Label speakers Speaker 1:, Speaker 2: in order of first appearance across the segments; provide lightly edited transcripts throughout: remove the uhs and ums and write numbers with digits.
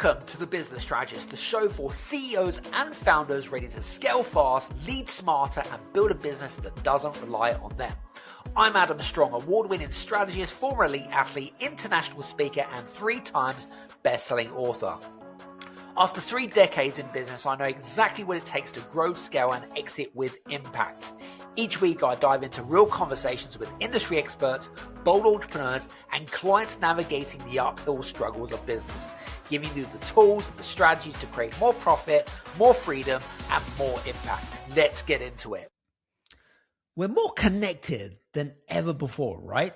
Speaker 1: Welcome to The Business Strategist, the show for CEOs and founders ready to scale fast, lead smarter, and build a business that doesn't rely on them. I'm Adam Strong, award-winning strategist, former elite athlete, international speaker, and 3 times best-selling author. After 3 decades in business, I know exactly what it takes to grow, scale, and exit with impact. Each week, I dive into real conversations with industry experts, bold entrepreneurs, and clients navigating the uphill struggles of business, giving you the tools and the strategies to create more profit, more freedom, and more impact. Let's get into it. We're more connected than ever before, right?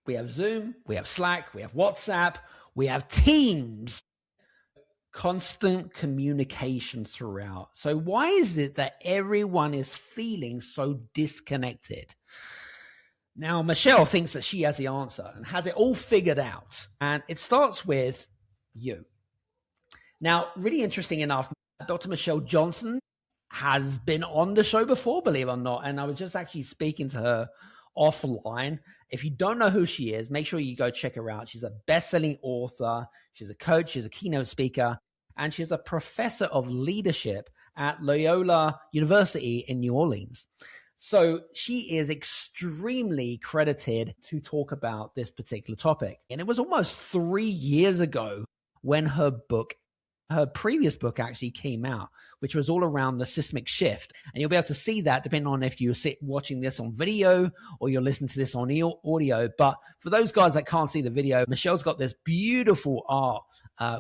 Speaker 1: We have Zoom, we have Slack, we have WhatsApp, we have Teams. Constant communication throughout. So why is it that everyone is feeling so disconnected? Now, Michelle thinks that she has the answer and has it all figured out. And it starts with you. Now, really interesting enough, Dr. Michelle Johnston has been on the show before, believe it or not. And I was just actually speaking to her offline. If you don't know who she is, make sure you go check her out. She's a best-selling author. She's a coach. She's a keynote speaker. And she's a professor of leadership at Loyola University in New Orleans. So she is extremely credited to talk about this particular topic. And it was almost 3 years ago when her previous book actually came out, which was all around the seismic shift. And you'll be able to see that depending on if you're watching this on video or you're listening to this on audio. But for those guys that can't see the video, Michelle's got this beautiful art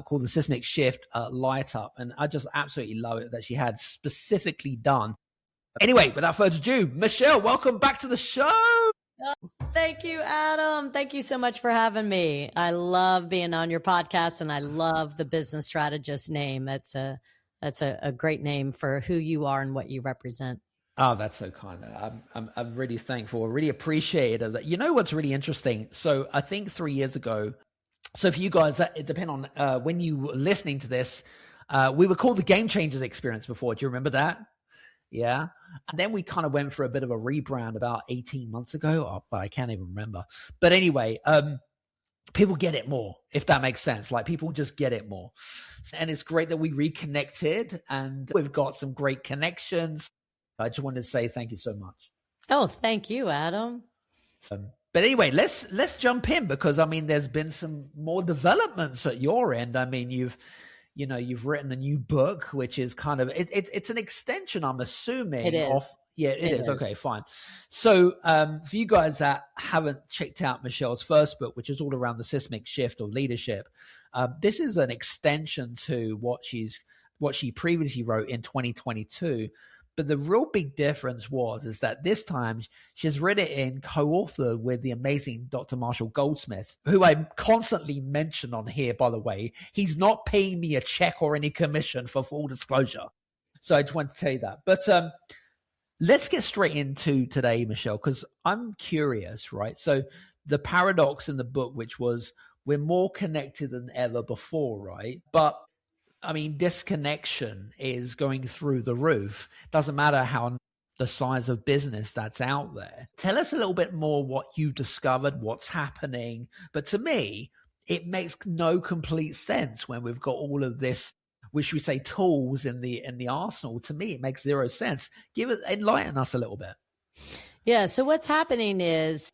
Speaker 1: called the Seismic Shift light up. And I just absolutely love it that she had specifically done. Anyway, without further ado, Michelle, welcome back to the show.
Speaker 2: Oh, thank you, Adam. Thank you so much for having me. I love being on your podcast and I love the Business Strategist name. That's a great name for who you are and what you represent.
Speaker 1: Oh, that's so kind. I'm really thankful. I really appreciate it. You know what's really interesting? So I think 3 years ago, so for you guys, it depends on when you were listening to this, we were called the Game Changers Experience before. Do you remember that? Yeah. And then we kind of went for a bit of a rebrand about 18 months ago. But I can't even remember. But anyway, people get it more, if that makes sense. Like people just get it more. And it's great that we reconnected and we've got some great connections. I just wanted to say thank you so much.
Speaker 2: Oh, thank you, Adam.
Speaker 1: But anyway, let's jump in because I mean, there's been some more developments at your end. I mean, you've written a new book, which is kind of it's an extension, I'm assuming.
Speaker 2: It is.
Speaker 1: It is. Okay, fine. So for you guys that haven't checked out Michelle's first book, which is all around the seismic shift or leadership, this is an extension to what she previously wrote in 2022. But the real big difference is that this time she's written it in co-author with the amazing Dr. Marshall Goldsmith, who I constantly mention on here, by the way. He's not paying me a check or any commission for full disclosure. So I just wanted to tell you that. But let's get straight into today, Michelle, because I'm curious, right? So the paradox in the book, which was we're more connected than ever before, right? But I mean, disconnection is going through the roof. Doesn't matter how the size of business that's out there. Tell us a little bit more what you discovered, what's happening. But to me, it makes no complete sense when we've got all of this, which we say tools in the arsenal. To me, it makes zero sense. Enlighten us a little bit.
Speaker 2: Yeah. So what's happening is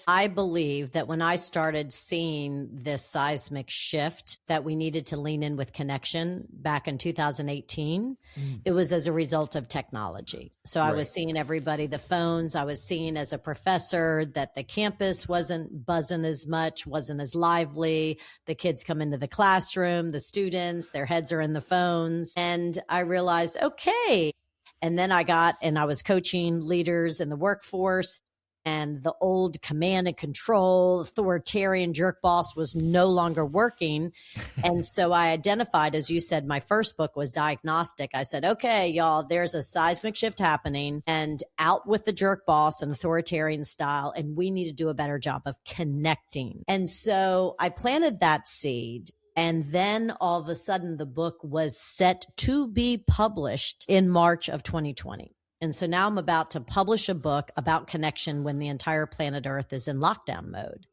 Speaker 2: I believe that when I started seeing this seismic shift that we needed to lean in with connection back in 2018, it was as a result of technology. So I was seeing everybody, the phones, I was seeing as a professor that the campus wasn't buzzing as much, wasn't as lively. The kids come into the classroom, the students, their heads are in the phones. And I realized, okay. And then I was coaching leaders in the workforce. And the old command and control, authoritarian jerk boss was no longer working. And so I identified, as you said, my first book was diagnostic. I said, okay, y'all, there's a seismic shift happening and out with the jerk boss and authoritarian style. And we need to do a better job of connecting. And so I planted that seed. And then all of a sudden, the book was set to be published in March of 2020. And so now I'm about to publish a book about connection when the entire planet Earth is in lockdown mode.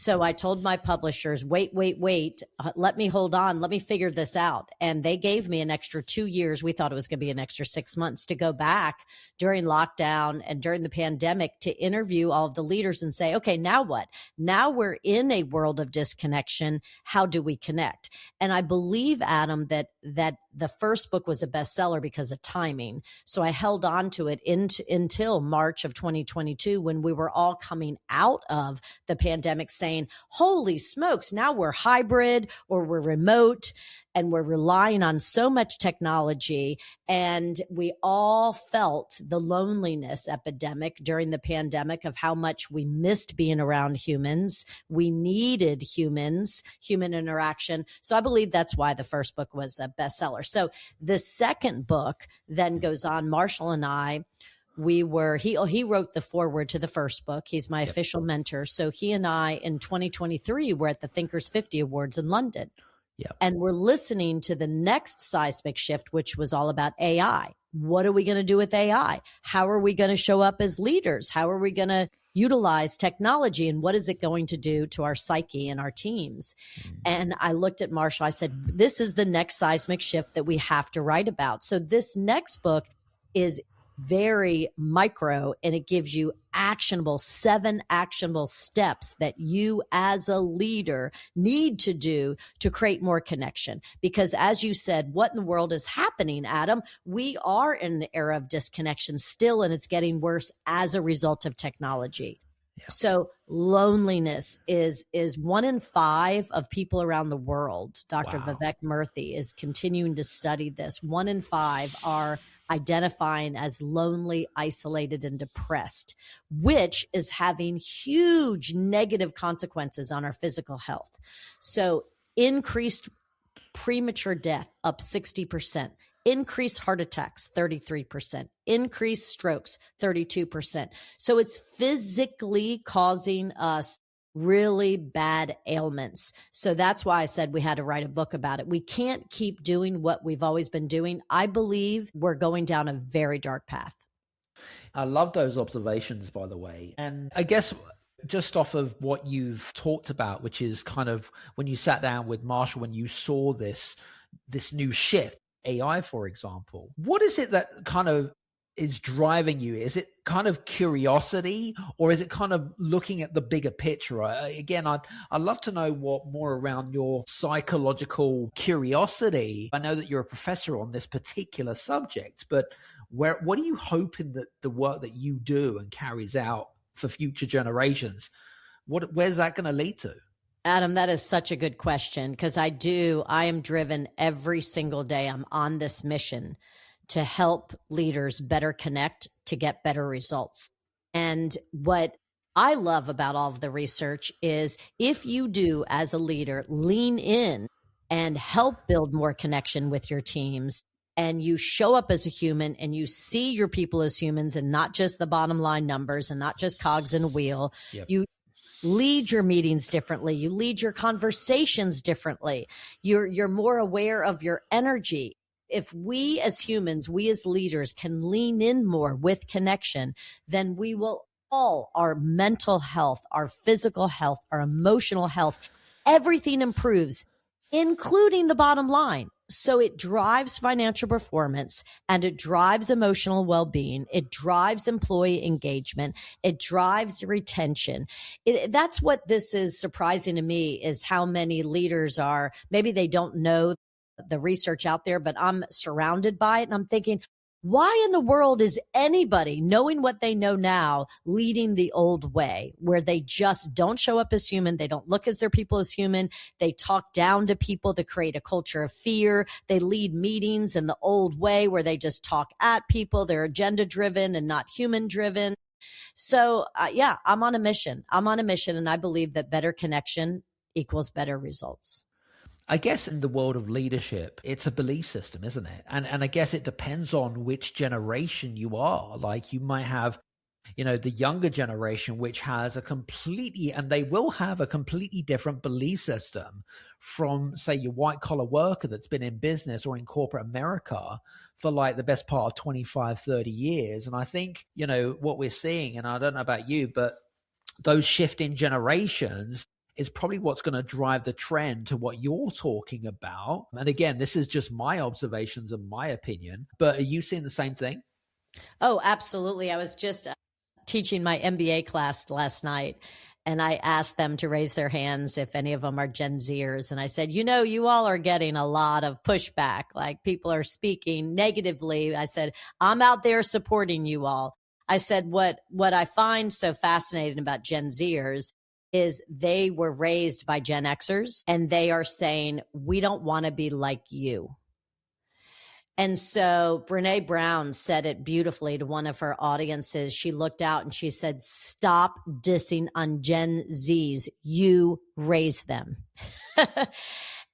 Speaker 2: So I told my publishers, wait, let me hold on. Let me figure this out. And they gave me an extra 2 years. We thought it was going to be an extra 6 months to go back during lockdown and during the pandemic to interview all of the leaders and say, okay, now what? Now we're in a world of disconnection. How do we connect? And I believe, Adam, that the first book was a bestseller because of timing. So I held on to it until March of 2022, when we were all coming out of the pandemic saying, holy smokes, now we're hybrid or we're remote and we're relying on so much technology. And we all felt the loneliness epidemic during the pandemic of how much we missed being around humans. We needed humans, human interaction. So I believe that's why the first book was a bestseller. So the second book then goes on. Marshall and I, he wrote the foreword to the first book. He's my official mentor. So he and I in 2023 were at the Thinkers 50 Awards in London.
Speaker 1: Yep.
Speaker 2: And we're listening to the next Seismic Shift, which was all about AI. What are we going to do with AI? How are we going to show up as leaders? How are we going to utilize technology? And what is it going to do to our psyche and our teams? And I looked at Marshall. I said, this is the next Seismic Shift that we have to write about. So this next book is very micro, and it gives you 7 actionable steps that you as a leader need to do to create more connection. Because as you said, what in the world is happening, Adam? We are in an era of disconnection still, and it's getting worse as a result of technology. Yeah. So loneliness is 1 in 5 of people around the world. Dr.
Speaker 1: Wow.
Speaker 2: Vivek Murthy is continuing to study this. 1 in 5 are identifying as lonely, isolated, and depressed, which is having huge negative consequences on our physical health. So increased premature death up 60%, increased heart attacks 33%, increased strokes 32%. So it's physically causing us really bad ailments. So that's why I said we had to write a book about it. We can't keep doing what we've always been doing. I believe we're going down a very dark path.
Speaker 1: I love those observations, by the way. And I guess just off of what you've talked about, which is kind of when you sat down with Marshall, when you saw this new shift, AI, for example, what is it that kind of is driving you? Is it kind of curiosity, or is it kind of looking at the bigger picture? Again, I'd love to know more around your psychological curiosity. I know that you're a professor on this particular subject, but what are you hoping that the work that you do and carries out for future generations, where's that going to lead to?
Speaker 2: Adam, that is such a good question, because I am driven every single day. I'm on this mission to help leaders better connect to get better results. And what I love about all of the research is if you do, as a leader, lean in and help build more connection with your teams, and you show up as a human and you see your people as humans and not just the bottom line numbers and not just cogs in a wheel, you lead your meetings differently. You lead your conversations differently. You're more aware of your energy. If we as humans, we as leaders can lean in more with connection, then we will all, our mental health, our physical health, our emotional health, everything improves, including the bottom line. So it drives financial performance, and it drives emotional well-being. It drives employee engagement. It drives retention. That's what this is surprising to me, is how many leaders are, maybe they don't know the research out there, but I'm surrounded by it. And I'm thinking, why in the world is anybody, knowing what they know now, leading the old way, where they just don't show up as human? They don't look as their people as human. They talk down to people to create a culture of fear. They lead meetings in the old way, where they just talk at people. They're agenda driven and not human driven. So I'm on a mission. And I believe that better connection equals better results.
Speaker 1: I guess in the world of leadership, it's a belief system, isn't it? And I guess it depends on which generation you are. Like, you might have, the younger generation, which has they will have a completely different belief system from, say, your white collar worker that's been in business or in corporate America for like the best part of 25, 30 years. And I think, what we're seeing, and I don't know about you, but those shifting generations, is probably what's going to drive the trend to what you're talking about. And again, this is just my observations and my opinion, but are you seeing the same thing?
Speaker 2: Oh, absolutely. I was just teaching my MBA class last night, and I asked them to raise their hands if any of them are Gen Zers. And I said, you all are getting a lot of pushback. Like, people are speaking negatively. I said, I'm out there supporting you all. I said, what I find so fascinating about Gen Zers is they were raised by Gen Xers, and they are saying, we don't want to be like you. And so Brene Brown said it beautifully to one of her audiences. She looked out and she said, stop dissing on Gen Zs. You raise them.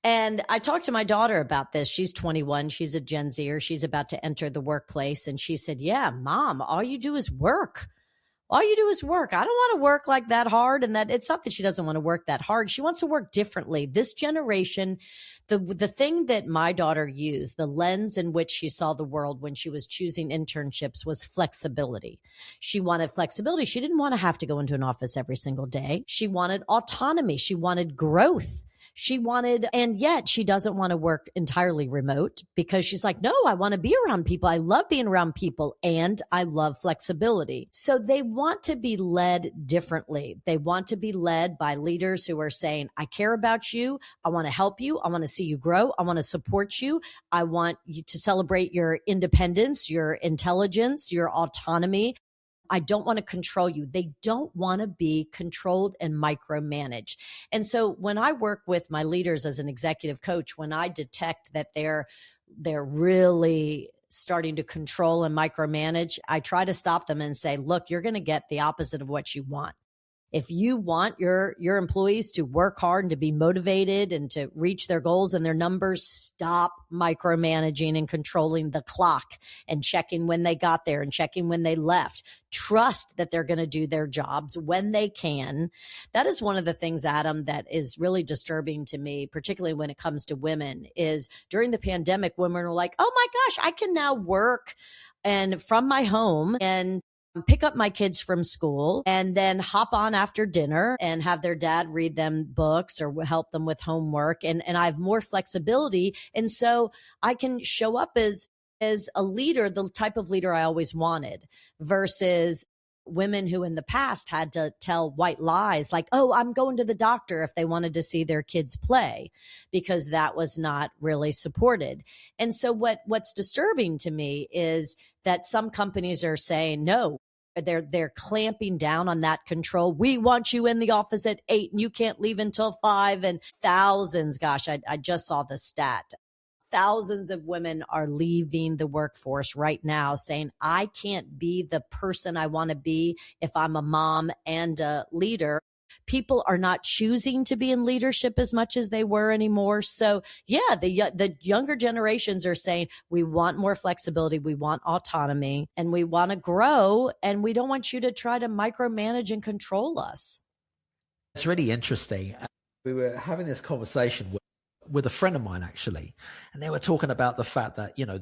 Speaker 2: And I talked to my daughter about this. She's 21. She's a Gen Zer. She's about to enter the workplace. And she said, yeah, Mom, all you do is work. All you do is work. I don't want to work like that hard. And that it's not that she doesn't want to work that hard. She wants to work differently. This generation, the thing that my daughter used, the lens in which she saw the world when she was choosing internships, was flexibility. She wanted flexibility. She didn't want to have to go into an office every single day. She wanted autonomy. She wanted growth. And yet she doesn't want to work entirely remote, because she's like, no, I want to be around people. I love being around people, and I love flexibility. So they want to be led differently. They want to be led by leaders who are saying, I care about you. I want to help you. I want to see you grow. I want to support you. I want you to celebrate your independence, your intelligence, your autonomy. I don't want to control you. They don't want to be controlled and micromanaged. And so when I work with my leaders as an executive coach, when I detect that they're really starting to control and micromanage, I try to stop them and say, look, you're going to get the opposite of what you want. If you want your employees to work hard and to be motivated and to reach their goals and their numbers, stop micromanaging and controlling the clock and checking when they got there and checking when they left. Trust that they're going to do their jobs when they can. That is one of the things, Adam, that is really disturbing to me, particularly when it comes to women, is during the pandemic, women are like, oh my gosh, I can now work and from my home and pick up my kids from school and then hop on after dinner and have their dad read them books or help them with homework. And I have more flexibility. And so I can show up as a leader, the type of leader I always wanted, versus women who in the past had to tell white lies like, oh, I'm going to the doctor if they wanted to see their kids play, because that was not really supported. And so what's disturbing to me is that some companies are saying, no, they're clamping down on that control. We want you in the office at 8 and you can't leave until 5. And thousands, gosh, I just saw the stat. Thousands of women are leaving the workforce right now saying, I can't be the person I want to be if I'm a mom and a leader. People are not choosing to be in leadership as much as they were anymore. So yeah, the younger generations are saying, we want more flexibility, we want autonomy, and we want to grow, and we don't want you to try to micromanage and control us.
Speaker 1: It's really interesting. We were having this conversation with a friend of mine, actually, and they were talking about the fact that, you know,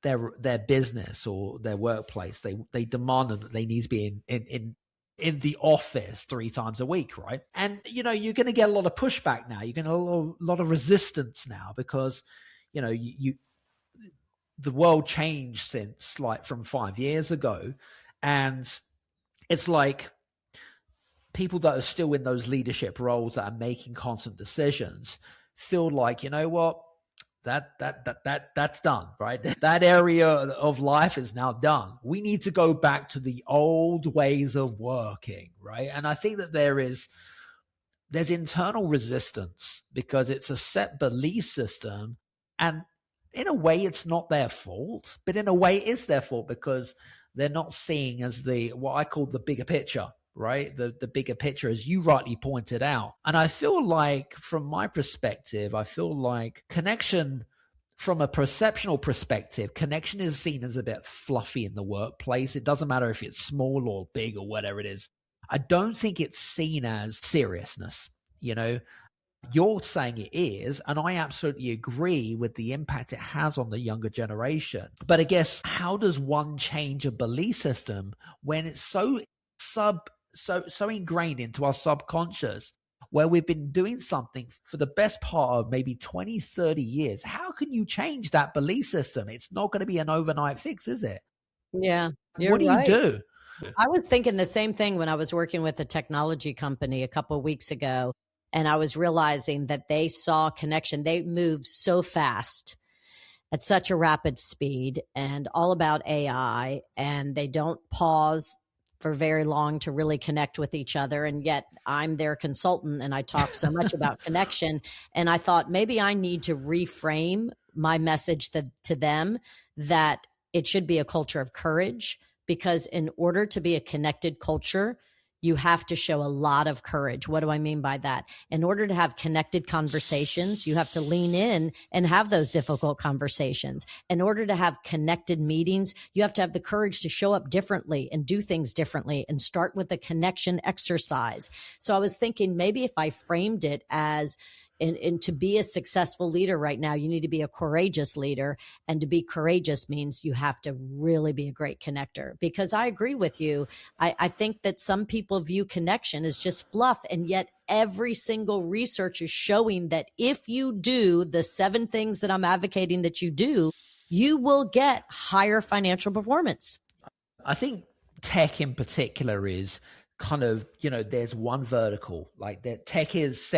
Speaker 1: their business or their workplace, they demand that they need to be in the office 3 times a week, right? And, you know, you're going to get a lot of pushback now. You're going to get a lot of resistance now because, you know, the world changed since like from 5 years ago. And it's like people that are still in those leadership roles that are making constant decisions feel like, you know what, that's done, right? That area of life is now done. We need to go back to the old ways of working, right? And I think that there's internal resistance because it's a set belief system, and in a way it's not their fault, but in a way it is their fault because they're not seeing as what I call the bigger picture, right? The bigger picture, as you rightly pointed out. And I feel like, from my perspective, connection, from a perceptional perspective, connection is seen as a bit fluffy in the workplace. It doesn't matter if it's small or big or whatever it is. I don't think it's seen as seriousness. You know, you're saying it is, and I absolutely agree with the impact it has on the younger generation. But I guess, how does one change a belief system when it's so ingrained into our subconscious? where we've been doing something for the best part of maybe 20, 30 years. How can you change that belief system? It's not going to be an overnight fix, is it?
Speaker 2: Yeah, you're
Speaker 1: What do you
Speaker 2: right.
Speaker 1: do?
Speaker 2: I was thinking the same thing when I was working with a technology company a couple of weeks ago, and I was realizing that they saw connection. They moved so fast at such a rapid speed and all about AI, and they don't pause for very long to really connect with each other. And yet I'm their consultant and I talk so much about connection. And I thought maybe I need to reframe my message to them that it should be a culture of courage, because in order to be a connected culture, you have to show a lot of courage. What do I mean by that? In order to have connected conversations, you have to lean in and have those difficult conversations. In order to have connected meetings, you have to have the courage to show up differently and do things differently and start with a connection exercise. So I was thinking maybe if I framed it as, and to be a successful leader right now, you need to be a courageous leader. And to be courageous means you have to really be a great connector. Because I agree with you. I think that some people view connection as just fluff. And yet every single research is showing that if you do the 7 things that I'm advocating that you do, you will get higher financial performance.
Speaker 1: I think tech in particular is kind of, there's one vertical, like that tech is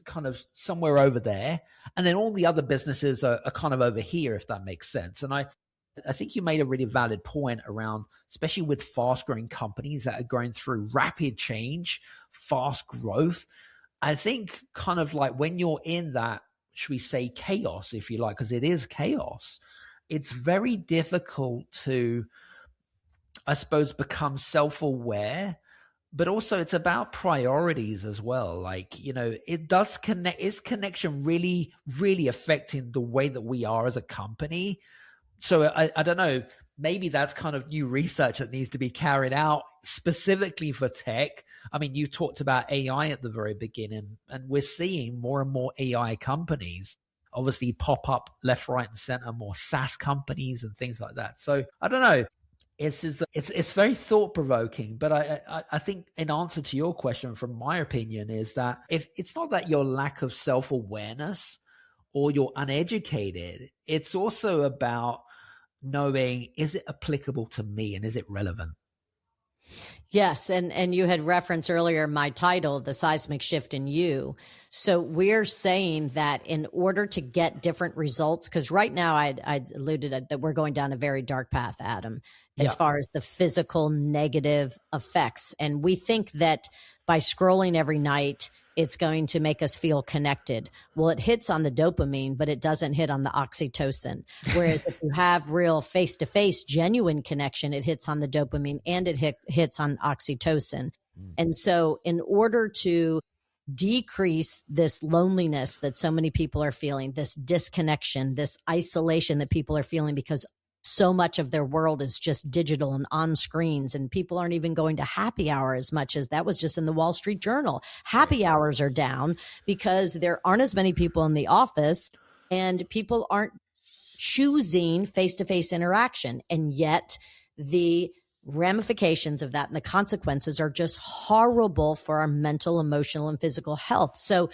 Speaker 1: kind of somewhere over there, and then all the other businesses are kind of over here, if that makes sense. And I think you made a really valid point around, especially with fast growing companies that are going through rapid change, fast growth. I think kind of like when you're in that, should we say chaos, if you like, because it is chaos, it's very difficult to, I suppose, become self-aware. But also it's about priorities as well. Like, it does connect. Is connection really, really affecting the way that we are as a company? So I don't know, maybe that's kind of new research that needs to be carried out specifically for tech. I mean, you talked about AI at the very beginning, and we're seeing more and more AI companies obviously pop up left, right, and center, more SaaS companies and things like that. So I don't know. It's very thought provoking, but I think in answer to your question, from my opinion, is that if it's not that your lack of self-awareness or you're uneducated, it's also about knowing, is it applicable to me and is it relevant?
Speaker 2: Yes. And you had referenced earlier my title, The Seismic Shift in You. So we're saying that in order to get different results, because right now I alluded that we're going down a very dark path, Adam, as far as the physical negative effects. And we think that by scrolling every night, it's going to make us feel connected. Well, it hits on the dopamine, but it doesn't hit on the oxytocin. Whereas if you have real face-to-face, genuine connection, it hits on the dopamine and it hits on oxytocin. And so in order to decrease this loneliness that so many people are feeling, this disconnection, this isolation that people are feeling because so much of their world is just digital and on screens, and people aren't even going to happy hour as much as that was just in the Wall Street Journal. Happy hours are down because there aren't as many people in the office and people aren't choosing face-to-face interaction. And yet the ramifications of that and the consequences are just horrible for our mental, emotional, and physical health. So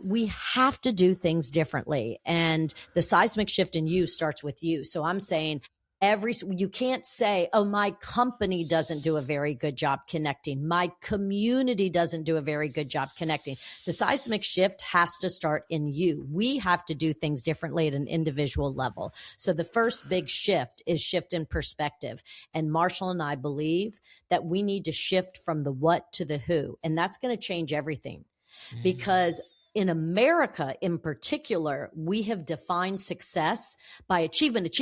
Speaker 2: we have to do things differently. And the seismic shift in you starts with you. So I'm saying you can't say, oh, my company doesn't do a very good job connecting. My community doesn't do a very good job connecting. The seismic shift has to start in you. We have to do things differently at an individual level. So the first big shift is shift in perspective. And Marshall and I believe that we need to shift from the what to the who. And that's going to change everything because in America, in particular, we have defined success by achievement,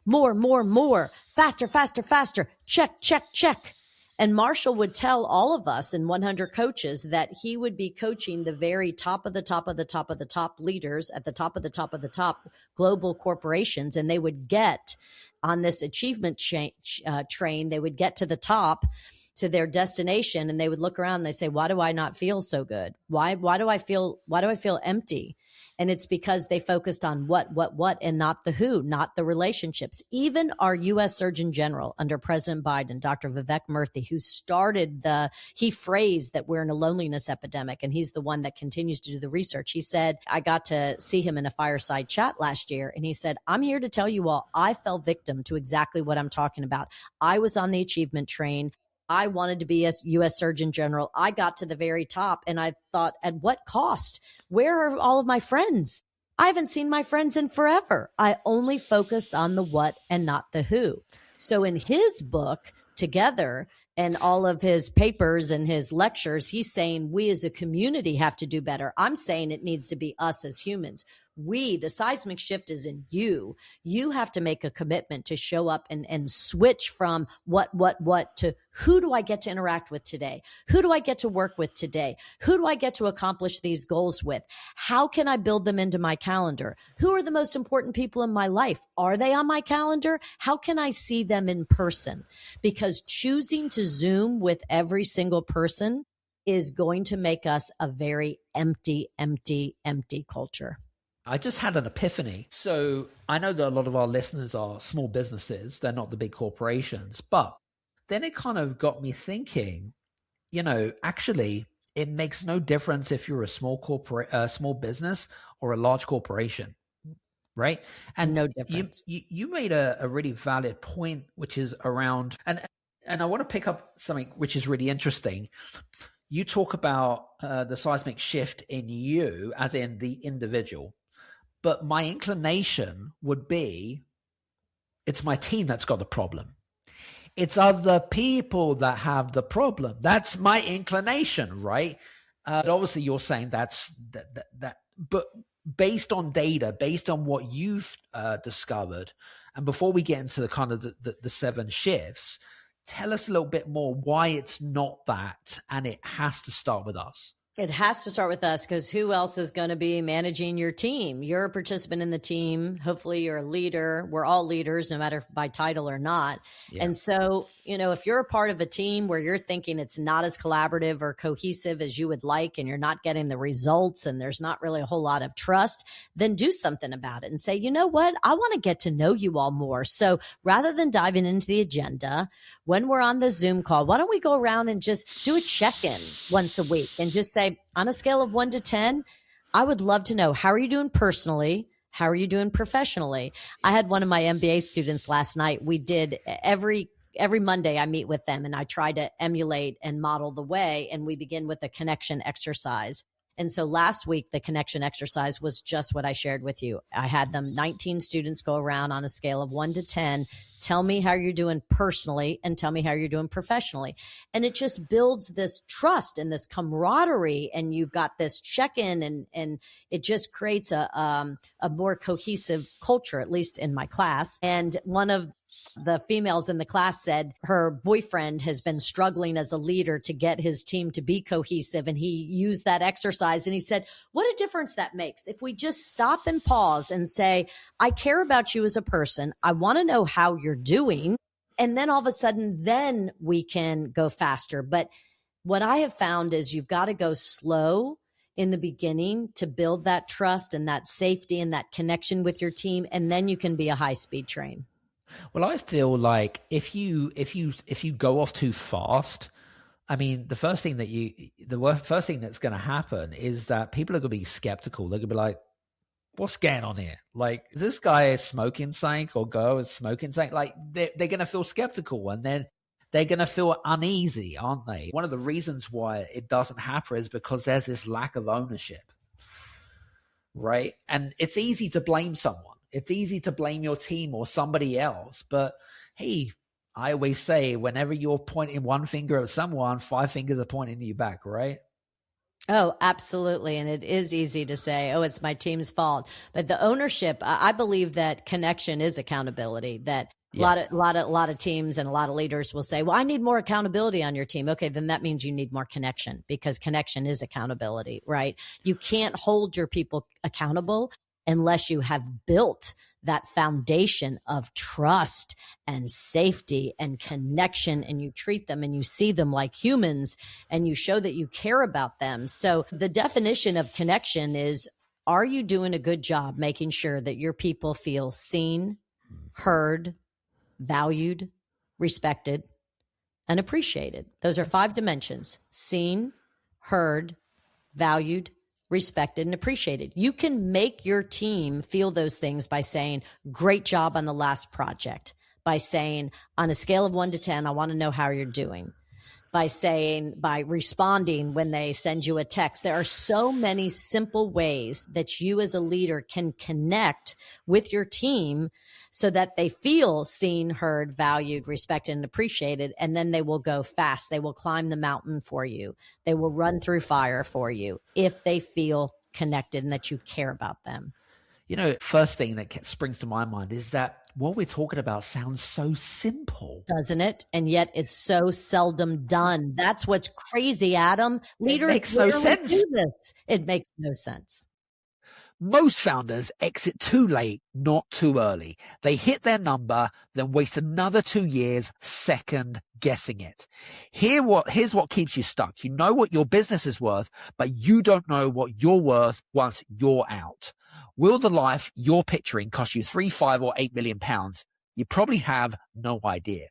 Speaker 2: more, faster, check. And Marshall would tell all of us in 100 coaches that he would be coaching the very top of the top leaders at the top of the top global corporations. And they would get on this achievement train, they would get to the top. to their destination, and they would look around and they say, why do I not feel so good? Why do I feel empty? And it's because they focused on what, and not the who, not the relationships. Even our U.S. Surgeon General under President Biden, Dr. Vivek Murthy, who he phrased that we're in a loneliness epidemic, and he's the one that continues to do the research. He said, I got to see him in a fireside chat last year, and he said, I'm here to tell you all, I fell victim to exactly what I'm talking about. I was on the achievement train. I wanted to be a U.S. Surgeon General. I got to the very top, and I thought, at what cost? Where are all of my friends? I haven't seen my friends in forever. I only focused on the what and not the who. So in his book, Together, and all of his papers and his lectures, he's saying we as a community have to do better. I'm saying it needs to be us as humans. The seismic shift is in you. You have to make a commitment to show up and switch from what to who do I get to interact with today? Who do I get to work with today? Who do I get to accomplish these goals with? How can I build them into my calendar? Who are the most important people in my life? Are they on my calendar? How can I see them in person? Because choosing to Zoom with every single person is going to make us a very empty culture.
Speaker 1: I just had an epiphany. So I know that a lot of our listeners are small businesses. They're not the big corporations. But then it kind of got me thinking, actually, it makes no difference if you're a small business or a large corporation, right? And
Speaker 2: no difference.
Speaker 1: You made a really valid point, which is around, and I want to pick up something which is really interesting. You talk about the seismic shift in you as in the individual. But my inclination would be, it's my team that's got the problem. It's other people that have the problem. That's my inclination, right? But obviously, you're saying that's that. But based on data, based on what you've discovered, and before we get into the kind of the 7 shifts, tell us a little bit more why it's not that, and it has to start with us.
Speaker 2: It has to start with us, because who else is going to be managing your team? You're a participant in the team. Hopefully you're a leader. We're all leaders, no matter by title or not. Yeah. And so, if you're a part of a team where you're thinking it's not as collaborative or cohesive as you would like, and you're not getting the results, and there's not really a whole lot of trust, then do something about it and say, you know what? I want to get to know you all more. So rather than diving into the agenda, when we're on the Zoom call, why don't we go around and just do a check-in once a week and just say, on a scale of 1 to 10, I would love to know, how are you doing personally? How are you doing professionally? I had one of my MBA students last night. We did every Monday I meet with them, and I try to emulate and model the way. And we begin with a connection exercise. And so last week, the connection exercise was just what I shared with you. I had them 19 students go around on a scale of 1 to 10. Tell me how you're doing personally, and tell me how you're doing professionally. And it just builds this trust and this camaraderie, and you've got this check-in, and it just creates a more cohesive culture, at least in my class. And one of the females in the class said her boyfriend has been struggling as a leader to get his team to be cohesive. And he used that exercise, and he said, what a difference that makes if we just stop and pause and say, I care about you as a person. I want to know how you're doing. And then all of a sudden, then we can go faster. But what I have found is you've got to go slow in the beginning to build that trust and that safety and that connection with your team. And then you can be a high-speed train.
Speaker 1: Well, I feel like if you go off too fast, I mean, the first thing that's going to happen is that people are going to be skeptical. They're going to be like, what's going on here? Like, is this guy smoking something, or girl is smoking something? Like, they're going to feel skeptical, and then they're going to feel uneasy, aren't they? One of the reasons why it doesn't happen is because there's this lack of ownership, right? And it's easy to blame someone. It's easy to blame your team or somebody else. But hey, I always say, whenever you're pointing one finger at someone, 5 fingers are pointing you back, right?
Speaker 2: Oh, absolutely. And it is easy to say, oh, it's my team's fault. But the ownership, I believe that connection is accountability. That a lot of teams and a lot of leaders will say, well, I need more accountability on your team. Okay, then that means you need more connection, because connection is accountability, right? You can't hold your people accountable unless you have built that foundation of trust and safety and connection, and you treat them and you see them like humans and you show that you care about them. So the definition of connection is, are you doing a good job making sure that your people feel seen, heard, valued, respected, and appreciated? Those are 5 dimensions: seen, heard, valued, respected, and appreciated. You can make your team feel those things by saying, great job on the last project, by saying, on a scale of 1 to 10, I want to know how you're doing, by responding when they send you a text. There are so many simple ways that you as a leader can connect with your team so that they feel seen, heard, valued, respected, and appreciated. And then they will go fast. They will climb the mountain for you. They will run through fire for you if they feel connected and that you care about them.
Speaker 1: You know, first thing that springs to my mind is that what we're talking about sounds so simple.
Speaker 2: Doesn't it? And yet it's so seldom done. That's what's crazy, Adam. Leaders
Speaker 1: it makes no sense.
Speaker 2: Do this. It makes no sense.
Speaker 1: Most founders exit too late, not too early. They hit their number, then waste another 2 years second guessing it. Here's what keeps you stuck. You know what your business is worth, but you don't know what you're worth once you're out. Will the life you're picturing cost you 3, 5, or 8 million pounds? You probably have no idea.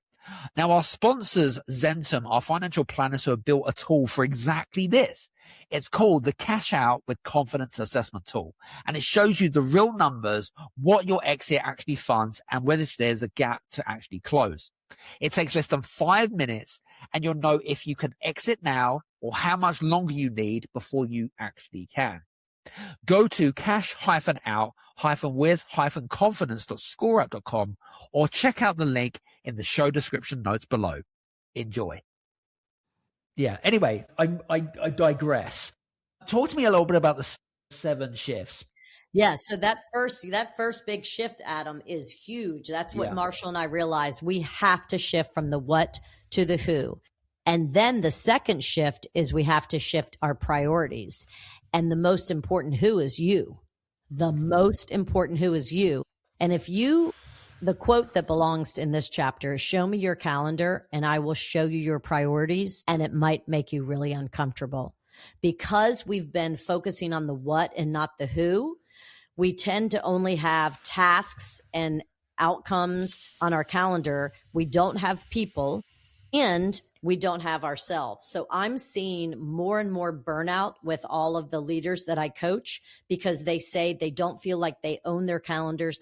Speaker 1: Now, our sponsors, Zentum, are financial planners who have built a tool for exactly this. It's called the Cash Out with Confidence Assessment Tool, and it shows you the real numbers, what your exit actually funds, and whether there's a gap to actually close. It takes less than 5 minutes, and you'll know if you can exit now or how much longer you need before you actually can. Go to cash-out-with-confidence.scoreup.com or check out the link in the show description notes below. Enjoy. Yeah. Anyway, I digress. Talk to me a little bit about the 7 shifts.
Speaker 2: Yeah. So that first big shift, Adam, is huge. That's what Marshall and I realized. We have to shift from the what to the who. And then the second shift is we have to shift our priorities. And the most important who is you. The most important who is you. And the quote that belongs in this chapter is, show me your calendar and I will show you your priorities. And it might make you really uncomfortable. Because we've been focusing on the what and not the who, we tend to only have tasks and outcomes on our calendar. We don't have people, and we don't have ourselves. So I'm seeing more and more burnout with all of the leaders that I coach, because they say they don't feel like they own their calendars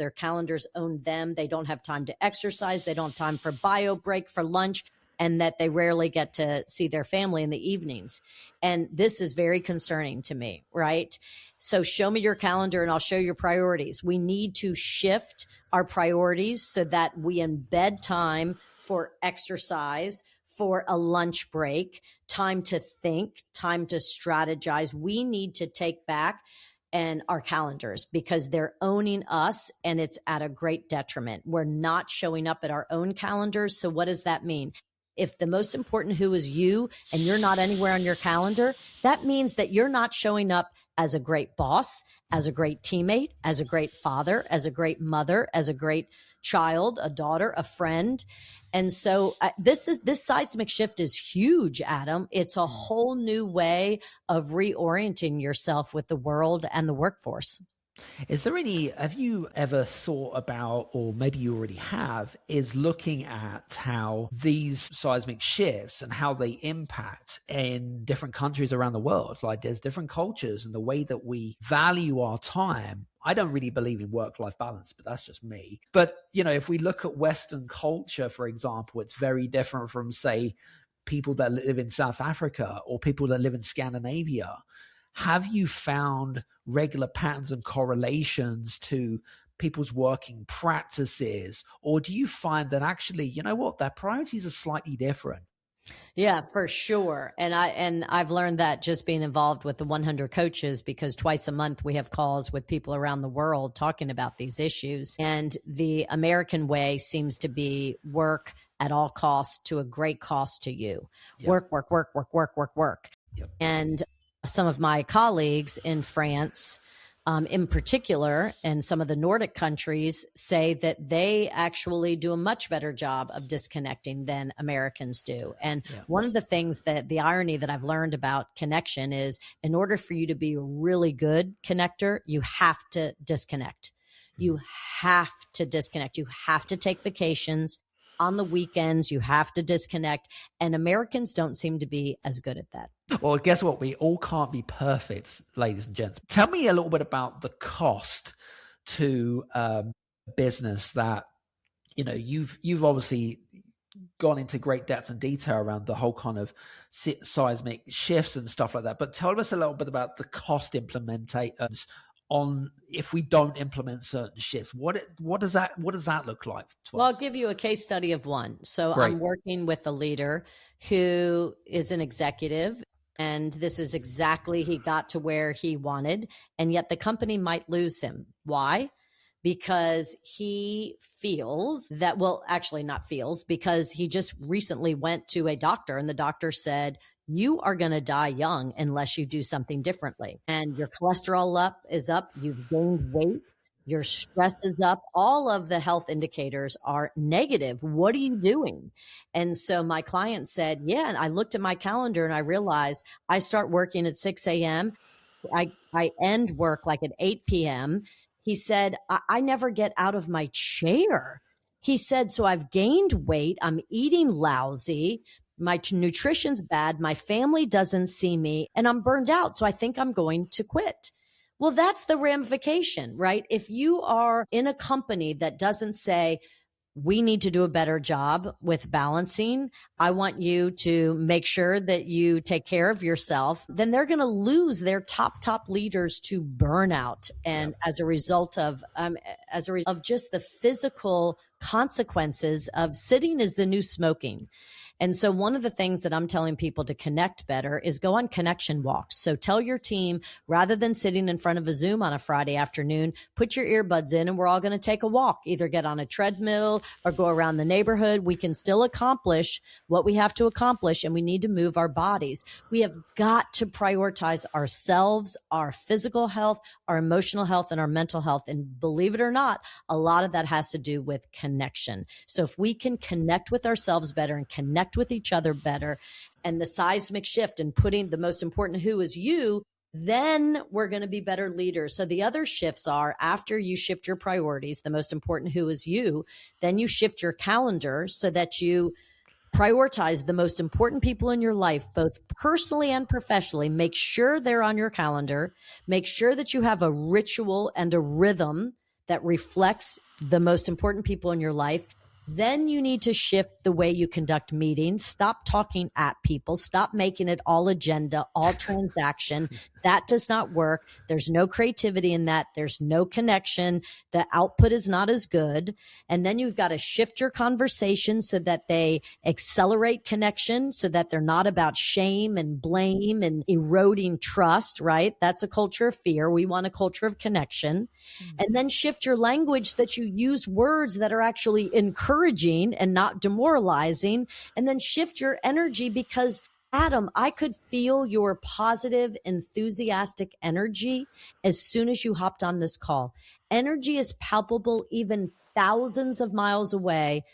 Speaker 2: own them. They don't have time to exercise. They don't have time for bio break, for lunch, and that they rarely get to see their family in the evenings. And this is very concerning to me, right? So show me your calendar and I'll show you your priorities. We need to shift our priorities so that we embed time for exercise, for a lunch break, time to think, time to strategize. We need to take back our calendars, because they're owning us and it's at a great detriment. We're not showing up at our own calendars. So what does that mean? If the most important who is you and you're not anywhere on your calendar, that means that you're not showing up as a great boss, as a great teammate, as a great father, as a great mother, as a great child, a daughter, a friend. And so this seismic shift is huge, Adam. It's a whole new way of reorienting yourself with the world and the workforce.
Speaker 1: Have you ever thought about, or maybe you already have, is looking at how these seismic shifts and how they impact in different countries around the world? Like, there's different cultures and the way that we value our time. I don't really believe in work-life balance, but that's just me. But, if we look at Western culture, for example, it's very different from, say, people that live in South Africa or people that live in Scandinavia. Have you found regular patterns and correlations to people's working practices? Or do you find that actually, their priorities are slightly different?
Speaker 2: Yeah, for sure. And I've learned that just being involved with the 100 coaches, because twice a month we have calls with people around the world talking about these issues. And the American way seems to be work at all costs to a great cost to you. Yep. Work, work, work, work, work, work, work.
Speaker 1: Yep.
Speaker 2: And some of my colleagues in France in particular, and some of the Nordic countries say that they actually do a much better job of disconnecting than Americans do. And one of the things that the irony that I've learned about connection is in order for you to be a really good connector, you have to disconnect. You have to disconnect. You have to take vacations. On the weekends, you have to disconnect. And Americans don't seem to be as good at that.
Speaker 1: Well, guess what? We all can't be perfect, ladies and gents. Tell me a little bit about the cost to business that, you've obviously gone into great depth and detail around the whole kind of seismic shifts and stuff like that. But tell us a little bit about the cost implementations on if we don't implement certain shifts. What does that look like to
Speaker 2: Well,
Speaker 1: us?
Speaker 2: I'll give you a case study of one. So
Speaker 1: Great.
Speaker 2: I'm working with a leader who is an executive, and this is exactly, he got to where he wanted, and yet the company might lose him. Why? Because he feels that, well, actually not feels, because he just recently went to a doctor and the doctor said, you are going to die young unless you do something differently. And your cholesterol is up, you've gained weight, your stress is up, all of the health indicators are negative. What are you doing? And so my client said, yeah, and I looked at my calendar and I realized I start working at 6 a.m. I end work like at 8 p.m. He said, I never get out of my chair. He said, so I've gained weight. I'm eating lousy. My nutrition's bad. My family doesn't see me and I'm burned out. So I think I'm going to quit. Well, that's the ramification, right? If you are in a company that doesn't say, we need to do a better job with balancing, I want you to make sure that you take care of yourself, then they're going to lose their top leaders to burnout. And as a result of just the physical consequences of sitting is the new smoking. And so one of the things that I'm telling people to connect better is go on connection walks. So tell your team, rather than sitting in front of a Zoom on a Friday afternoon, put your earbuds in and we're all going to take a walk, either get on a treadmill or go around the neighborhood. We can still accomplish what we have to accomplish, and we need to move our bodies. We have got to prioritize ourselves, our physical health, our emotional health, and our mental health. And believe it or not, a lot of that has to do with connection. So if we can connect with ourselves better and connect with each other better, and the seismic shift and putting the most important who is you, then we're going to be better leaders. So the other shifts are, after you shift your priorities, the most important who is you, then you shift your calendar so that you prioritize the most important people in your life, both personally and professionally. Make sure they're on your calendar. Make sure that you have a ritual and a rhythm that reflects the most important people in your life. Then you need to shift the way you conduct meetings. Stop talking at people. Stop making it all agenda, all transaction. That does not work. There's no creativity in that. There's no connection. The output is not as good. And then you've got to shift your conversation so that they accelerate connection, so that they're not about shame and blame and eroding trust, right? That's a culture of fear. We want a culture of connection. And then shift your language so that you use words that are actually encouraging and not demoralizing. And then shift your energy, because Adam, I could feel your positive, enthusiastic energy as soon as you hopped on this call. Energy is palpable even thousands of miles away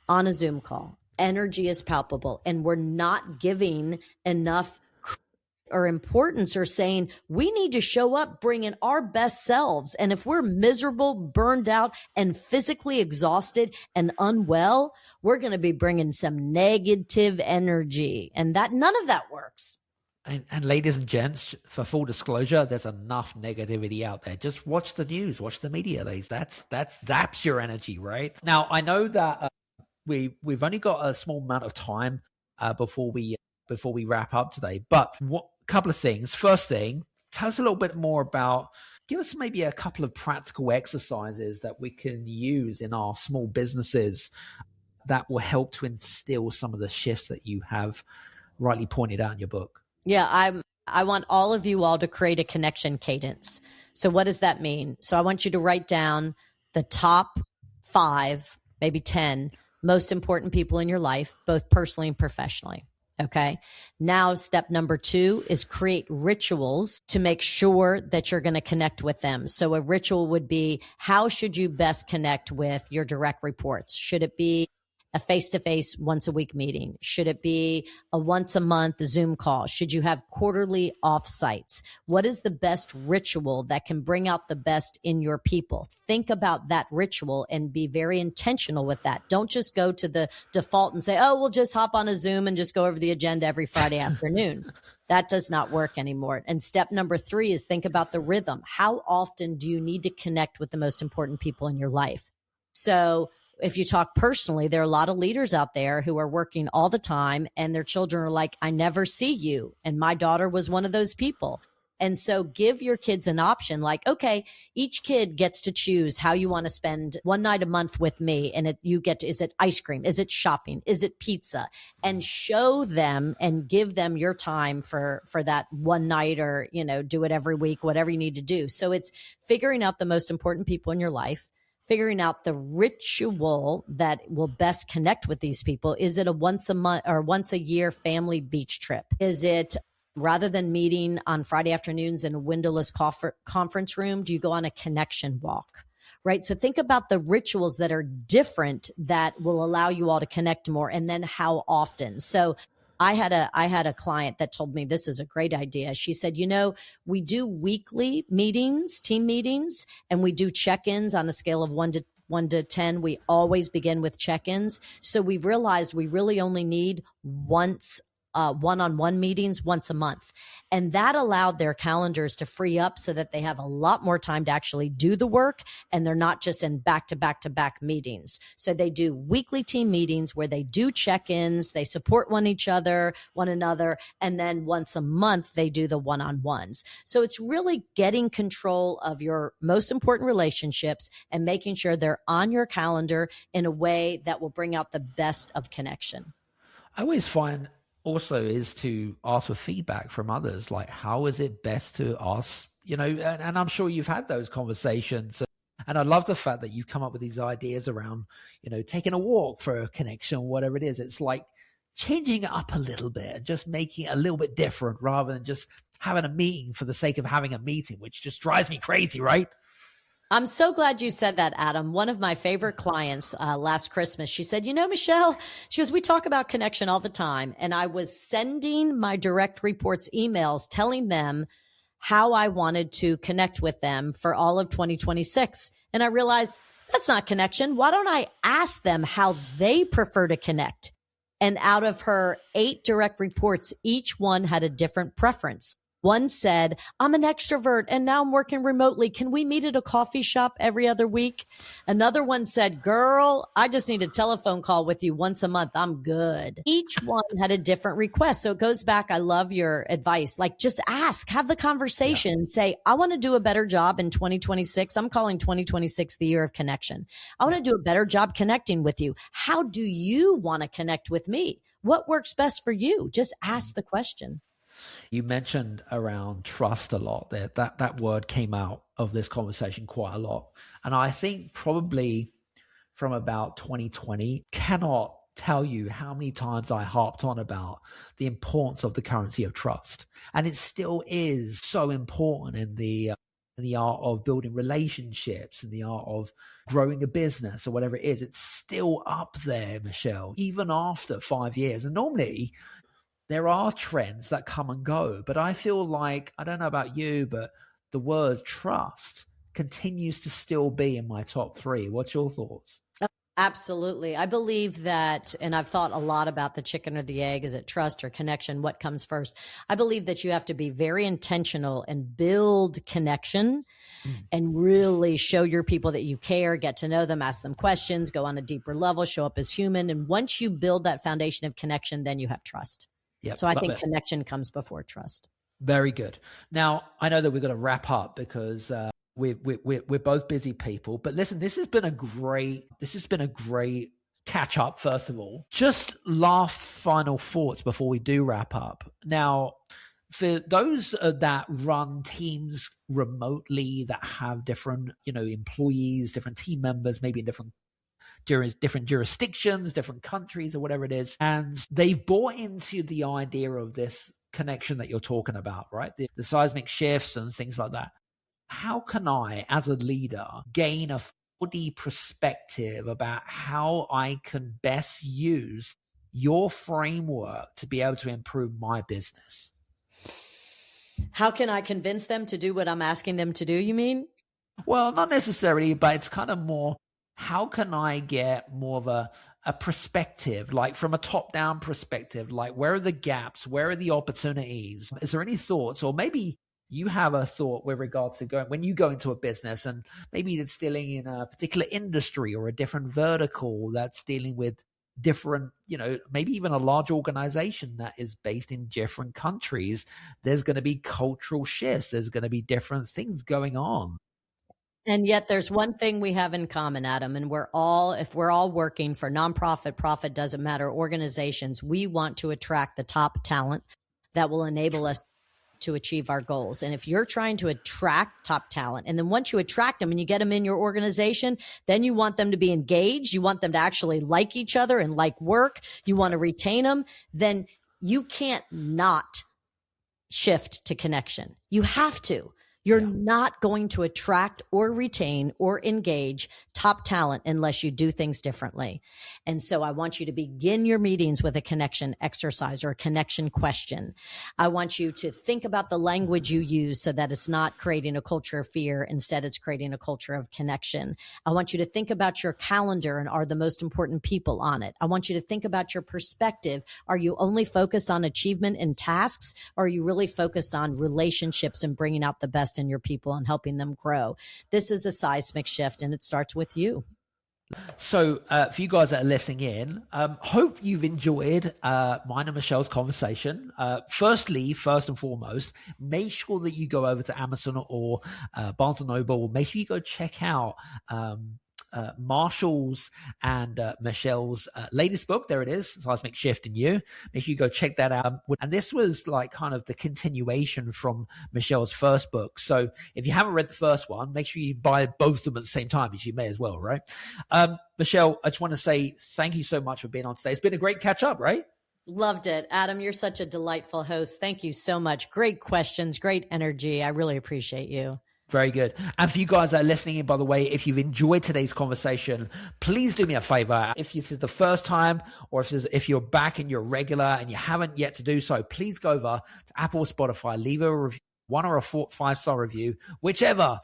Speaker 2: on a Zoom call. Energy is palpable, and we're not giving enough or importance, or saying we need to show up bringing our best selves. And if we're miserable, burned out, and physically exhausted and unwell, we're going to be bringing some negative energy, and that none of that works.
Speaker 1: And ladies and gents, for full disclosure, there's enough negativity out there. Just watch the news, watch the media. That zaps your energy, right? Now, I know that we've only got a small amount of time before we wrap up today, but couple of things. First thing, tell us a little bit more about, give us maybe a couple of practical exercises that we can use in our small businesses that will help to instill some of the shifts that you have rightly pointed out in your book.
Speaker 2: Yeah, I want all of you all to create a connection cadence. So what does that mean? So I want you to write down the top 5, maybe 10 most important people in your life, both personally and professionally. Okay. Now, step number 2 is create rituals to make sure that you're going to connect with them. So a ritual would be, how should you best connect with your direct reports? Should it be a face-to-face once a week meeting? Should it be a once a month Zoom call? Should you have quarterly offsites? What is the best ritual that can bring out the best in your people? Think about that ritual and be very intentional with that. Don't just go to the default and say, oh, we'll just hop on a Zoom and just go over the agenda every Friday afternoon. That does not work anymore. And step number 3 is think about the rhythm. How often do you need to connect with the most important people in your life? So if you talk personally, there are a lot of leaders out there who are working all the time and their children are like, I never see you. And my daughter was one of those people. And so give your kids an option like, okay, each kid gets to choose how you want to spend one night a month with me. And is it ice cream? Is it shopping? Is it pizza? And show them and give them your time for that one night, or, do it every week, whatever you need to do. So it's figuring out the most important people in your life, figuring out the ritual that will best connect with these people. Is it a once a month or once a year family beach trip? Is it, rather than meeting on Friday afternoons in a windowless conference room, do you go on a connection walk? Right? So think about the rituals that are different that will allow you all to connect more, and then how often. So I had a client that told me this is a great idea. She said, we do weekly meetings, team meetings, and we do check-ins on a scale of 1 to 10. We always begin with check-ins. So we've realized we really only need one-on-one meetings once a month. And that allowed their calendars to free up so that they have a lot more time to actually do the work, and they're not just in back-to-back-to-back meetings. So they do weekly team meetings where they do check-ins, they support one another, and then once a month they do the one-on-ones. So it's really getting control of your most important relationships and making sure they're on your calendar in a way that will bring out the best of connection.
Speaker 1: I always find also is to ask for feedback from others, like how is it best to ask, and I'm sure you've had those conversations. And I love the fact that you come up with these ideas around, taking a walk for a connection, whatever it is. It's like changing it up a little bit and just making it a little bit different rather than just having a meeting for the sake of having a meeting, which just drives me crazy, right?
Speaker 2: I'm so glad you said that, Adam. One of my favorite clients last Christmas, she said, Michelle, she goes, we talk about connection all the time. And I was sending my direct reports emails telling them how I wanted to connect with them for all of 2026. And I realized that's not connection. Why don't I ask them how they prefer to connect? And out of her 8 direct reports, each one had a different preference. One said, I'm an extrovert and now I'm working remotely. Can we meet at a coffee shop every other week? Another one said, girl, I just need a telephone call with you once a month. I'm good. Each one had a different request. So it goes back. I love your advice. Like, just ask, have the conversation, and say, I want to do a better job in 2026. I'm calling 2026 the year of connection. I want to do a better job connecting with you. How do you want to connect with me? What works best for you? Just ask the question.
Speaker 1: You mentioned around trust a lot there. That word came out of this conversation quite a lot. And I think probably from about 2020, cannot tell you how many times I harped on about the importance of the currency of trust. And it still is so important in the art of building relationships, in the art of growing a business or whatever it is. It's still up there, Michelle, even after 5 years. And normally there are trends that come and go, but I feel like, I don't know about you, but the word trust continues to still be in my top 3. What's your thoughts?
Speaker 2: Absolutely. I believe that, and I've thought a lot about the chicken or the egg. Is it trust or connection? What comes first? I believe that you have to be very intentional and build connection and really show your people that you care, get to know them, ask them questions, go on a deeper level, show up as human. And once you build that foundation of connection, then you have trust.
Speaker 1: Yep,
Speaker 2: so I think connection comes before trust.
Speaker 1: Very good. Now, I know that we're going to wrap up because we're both busy people, but listen, this has been a great catch up. First of all, just last final thoughts before we do wrap up. Now, for those that run teams remotely, that have different, employees, different team members, maybe in different different jurisdictions, different countries, or whatever it is. And they've bought into the idea of this connection that you're talking about, right? The seismic shifts and things like that. How can I, as a leader, gain a 4D perspective about how I can best use your framework to be able to improve my business?
Speaker 2: How can I convince them to do what I'm asking them to do, you mean?
Speaker 1: Well, not necessarily, but it's kind of more, how can I get more of a perspective, like from a top-down perspective, like where are the gaps, where are the opportunities? Is there any thoughts, or maybe you have a thought with regards to when you go into a business and maybe it's dealing in a particular industry or a different vertical that's dealing with different, maybe even a large organization that is based in different countries. There's going to be cultural shifts. There's going to be different things going on.
Speaker 2: And yet there's one thing we have in common, Adam, and if we're all working for nonprofit, profit, doesn't matter, organizations, we want to attract the top talent that will enable us to achieve our goals. And if you're trying to attract top talent, and then once you attract them and you get them in your organization, then you want them to be engaged. You want them to actually like each other and like work. You want to retain them. Then you can't not shift to connection. You have to. You're not going to attract or retain or engage top talent unless you do things differently. And so I want you to begin your meetings with a connection exercise or a connection question. I want you to think about the language you use so that it's not creating a culture of fear. Instead, it's creating a culture of connection. I want you to think about your calendar and are the most important people on it. I want you to think about your perspective. Are you only focused on achievement and tasks? Or are you really focused on relationships and bringing out the best in your people and helping them grow? This is a seismic shift, and it starts with you.
Speaker 1: So for you guys that are listening in, hope you've enjoyed mine and Michelle's conversation. First and foremost, make sure that you go over to Amazon or Barnes & Noble. Make sure you go check out Marshall's and Michelle's latest book. There it is, Seismic Shift in You. Make sure you go check that out. And this was like kind of the continuation from Michelle's first book. So if you haven't read the first one, make sure you buy both of them at the same time, as you may as well, right? Michelle, I just want to say thank you so much for being on today. It's been a great catch up, right?
Speaker 2: Loved it. Adam, you're such a delightful host. Thank you so much. Great questions, great energy. I really appreciate you.
Speaker 1: Very good. And for you guys that are listening in, by the way, if you've enjoyed today's conversation, please do me a favor. If this is the first time, or if you're back and you're regular and you haven't yet to do so, please go over to Apple or Spotify, leave a review, 1 or a 5-star review, whichever.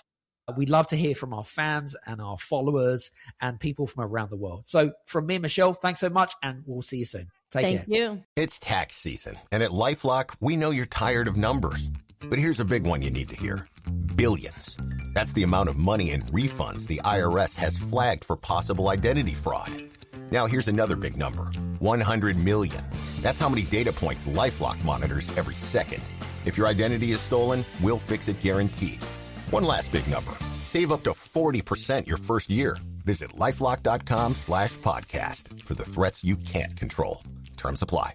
Speaker 1: We'd love to hear from our fans and our followers and people from around the world. So from me and Michelle, thanks so much, and we'll see you soon. Take care.
Speaker 2: Thank you.
Speaker 3: It's tax season, and at LifeLock, we know you're tired of numbers. But here's a big one you need to hear. Billions. That's the amount of money in refunds the IRS has flagged for possible identity fraud. Now here's another big number. 100 million. That's how many data points LifeLock monitors every second. If your identity is stolen, we'll fix it guaranteed. One last big number. Save up to 40% your first year. Visit LifeLock.com/podcast for the threats you can't control. Terms apply.